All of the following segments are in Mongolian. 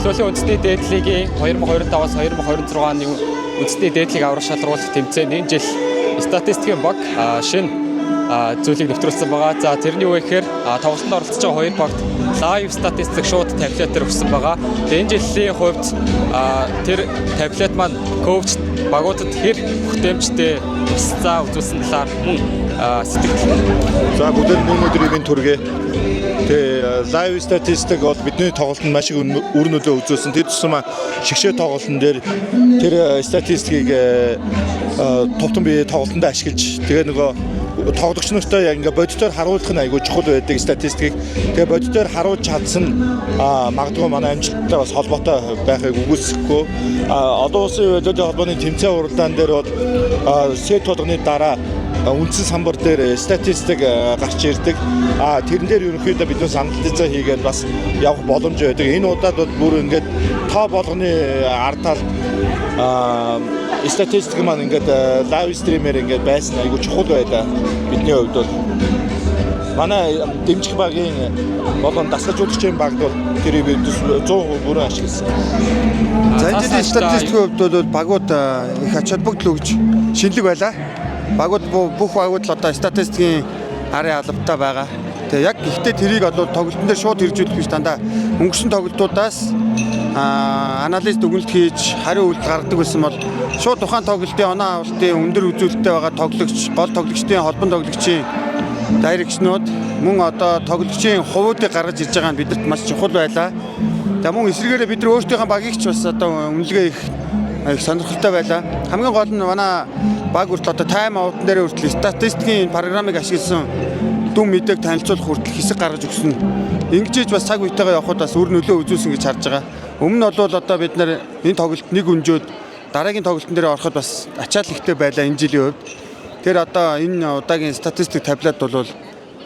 Төлөвлөлийн үндэсний дээдлигийн 2025-аас 2026 оны үндэсний дээдлийг аврах шалруулах тэмцээнд энэ жил статистикийн баг шинэ зүйлийг нэвтрүүлсэн байгаа. За тэрний юу гэхээр тоглолтод оролцож байгаа хоёр багт лайв статистик шууд таблетээр өгсөн байгаа. Тэгээ энэ жилийн хувьд тэр таблет маань коуч багуудад хэр бүтээмжтэй туслалцаа үзүүлсэн талаар мөн сэтгэл. За бүгд өнөөдрийн төргээ. Тэгээ лайв статистик бол бидний тоглолтод маш их үр нөлөө үзүүлсэн. Тэр тусмаа шигшээ тоглолтын дээр тэр статистикийг товтон бие тоглолтод ашиглаж тэгээ нөгөө тоглогч нартай яг ингээ бодитоор харуулах нь айгүй чухал байдаг статистикийг. Тэгээ бодитоор харуулж чадсан магадгүй манай амжилттай бас холбоотой байхыг үгүйсэхгүй. Олон улсын волейбол холбооны тэмцээн уралдаан дээр бол сет болгоны дараа үндсэн самбар дээр статистик гарч ирдэг. Тэрэн дээр ерөнхийдөө бидний саналтцаа хийгээд бас явах боломж байдаг. Энэ удаад бол бүр ингээд тоо болгоны ардтал статистик маань ингээд лайв стримээр ингээд байсан айгуу чухал байдаг. Бидний хувьд бол манай дэмжих багийн болон дасгалжуулагчийн багт бол тэрийг 100% бүрэн ашигласан. За энэ жилийн статистикийн хувьд бол багууд их ач холбогдол өгж шинэлэг байлаа. Багууд бүх багууд л одоо статистикийн арын албатай байгаа. Тэгээ яг ихтэй тэрийг одоо тоглолтын дээр шууд хэрэгжүүлэх биш дандаа өнгөрсөн тоглолтуудаас анализ дүгнэлт хийж хариу үйлдэл гаргадаг байсан бол шууд тухайн тоглолтын оноо авалтын өндөр үзүүлэлттэй байгаа тоглогч, гол тоглогчдын холбон тоглогчийн дайрекшнууд мөн одоо тоглогчийн хувуудыг гаргаж ирж байгаа нь бидэрт маш чухал байлаа. За мөн эсвэргээрээ бид нар өөрсдийнхөө багийг ч бас одоо үнэлгээ их сонирхолтой байлаа. Хамгийн гол нь манай баг хүртэл одоо тайм аутн дээр хүртэл статистикийн программыг ашигласан дүн мэдээг танилцуулах хүртэл хэсэг гаргаж өгсөн. Ингэж бас цаг үетэйгээ явхад бас үр нөлөө үзүүлсэн гэж харж байгаа. Өмнө нь бол одоо бид нар энэ тоглолт нэг өнжөөд дараагийн тоглолтын дээр ороход бас ачаал ихтэй байлаа энэ жилийн хувьд. Тэр одоо энэ удаагийн статистик таблет бол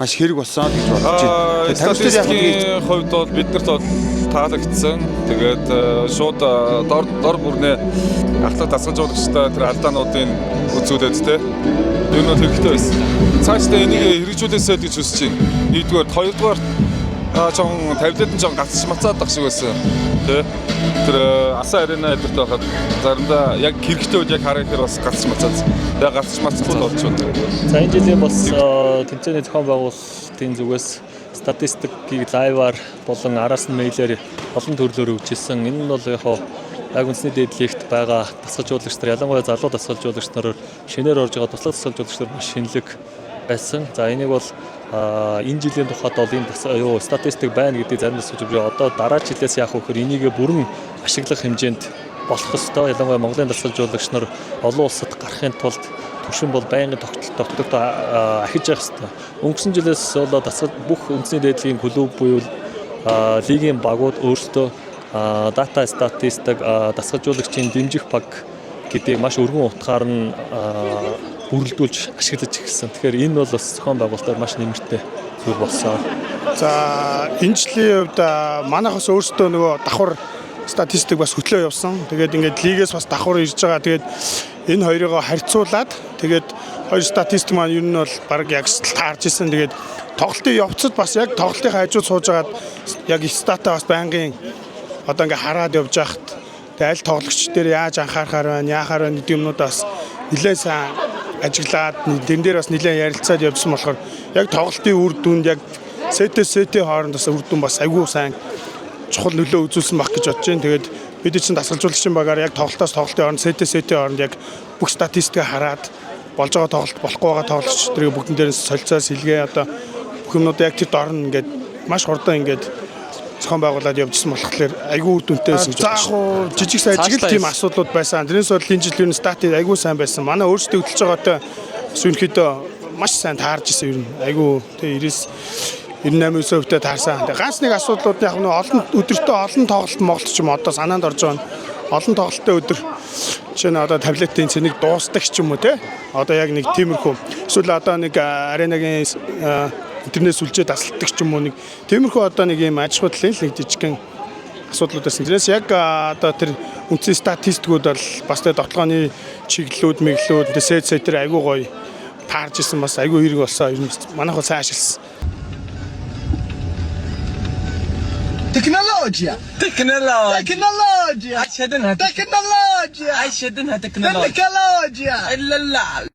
маш хэрэг болсон гэж бодож байна. Статистикийн хувьд бол биднэрт бол таалагдсан. Тэгээд шууд дор бүрнээ ахлах дасгалжуулагчтай тэр алдаануудыг үзүүлээд тэ. Энэ бол хэрэгтэй байсан. Цаашдаа энийг хэрэгжүүлээсэй гэж хүсэж байна. Нэгдүгээр, хоёрдугаар чон таблетын чон гацч мацаад байх шиг байсан. Тэ. Тэр асаа арена эдэрт байхад заримдаа яг хэрэгтэй үед яг харах хэрэг бас гацч мацаад. Тэгээ гацч мацахгүй болчиход. За энэ жилийн бас тэмцээний зохион байгуулалтын зүгээс статистикийг лайваар болон араас нь мэйлээр олон төрлөөр өгчээсэн. Энэ нь бол яг үндэсний дээдлэгт байгаа дасгалжуулагч нар ялангуяа залуу дасгалжуулагч нар шинээр орж байгаа туслах дасгалжуулагч нар маш шинэлэг байсан. За энийг бол энэ жилийн тухайд бол энэ статистик байна гэдгийг зарим дасгалж байгаа. Одоо дараа жилээс яах вэ гэхээр энийг бүрэн ашиглах хэмжээнд болох ёстой. Ялангуяа Монголын дасгалжуулагч нар олон улсад гарахын тулд түвшин бол байнгын тогтолцоогоо ахиж явах ёстой. Өнгөрсөн жилээс бол бүх үндэсний дээдлийн клуб буюу лигийн багууд өөрсдөө дата статистик дасгалжуулагчийн дэмжих баг гэдгийг маш өргөн утгаар нь бүрэлдүүлж ашиглаж ирсэн. Тэгэхээр энэ бол бас зохион байгуулалтаар маш нэмэртэй зүйл болсон. За энэ жилийн хувьд манайхаас өөрсдөө нөгөө давхар статистик бас хөтлөө явсан. Тэгээд ингээд лигээс бас давхар ирж байгаа. Тэгээд энэ хоёроо харьцуулаад тэгээд хоёр статистик маань ер нь бол баг яг таарж исэн. Тэгээд тоглолтын явцад бас яг тоглолтын хажууд суужгаад яг статаа бас байнгын одоо ингээ хараад явж байхад тэгээд аль тоглогч дээр яаж анхаарахаар байна, яахаар байна гэдэг юмнуудаас нэлээд сайн ажиглаад тэн дээр бас нэлээд ярилцаад явсан болохоор яг тоглолтын үр дүнд яг сэтэ хооронд бас үр дүн бас айгүй сайн чухал нөлөө үзүүлсэн баг гэж бодож байна. Тэгээд бид чинь дасгалжуулагчийн багаар яг тоглолтоос тоглолтын хооронд сэтэ хооронд яг бүх статистикээ хараад болж байгаа тоглолт болохгүй байгаа тоглогч тэрийг бүгдэн дээрээс солилцоо сэлгээ одоо бүх юмнууд яг тэр дор нь ингээд маш хурдан ингээд зохион байгуулаад явжсэн болохоор айгүй үр дүнтэй байсан гэж байна. За жижиг сажиг тийм асуудлууд байсан. Тэрнээс бол энэ жил юу стат айгүй сайн байсан. Манай өөрсдөө хөтлөж байгаатай ерөнхийдөө маш сайн таарж исэн ер нь. Айгүй тэгээ 98% таарсан. Тэгээ ганц нэг асуудлууд яг нэг олон өдөртөө олон тоглолт Монголд ч юм одоо санаанд орж байгаа. Олон тоглолттой өдөр жишээ нь одоо таблетын цэнийг дуустдаг ч юм уу те. Одоо яг нэг тиймэрхүү. Эсвэл одоо нэг аренагийн интернет сүлжээ тасалдаг ч юм уу нэг тиймэрхүү одоо нэг юм аж ахуй талын нэг жижигхэн асуудлууд байсан. Тэрээс яг одоо тэр үндсэн статистикүүд бол бас тэ тоглооны чиглэлүүд, мэглэлүүд, сетер айгүй гоё таарж исэн бас айгүй хэрэг болсон. Ер нь манайх сайн ашигласан. Технологи Technologia. أشهد أنها Technologia. أشهد أنها تكنولوجيا Technologia. لا لا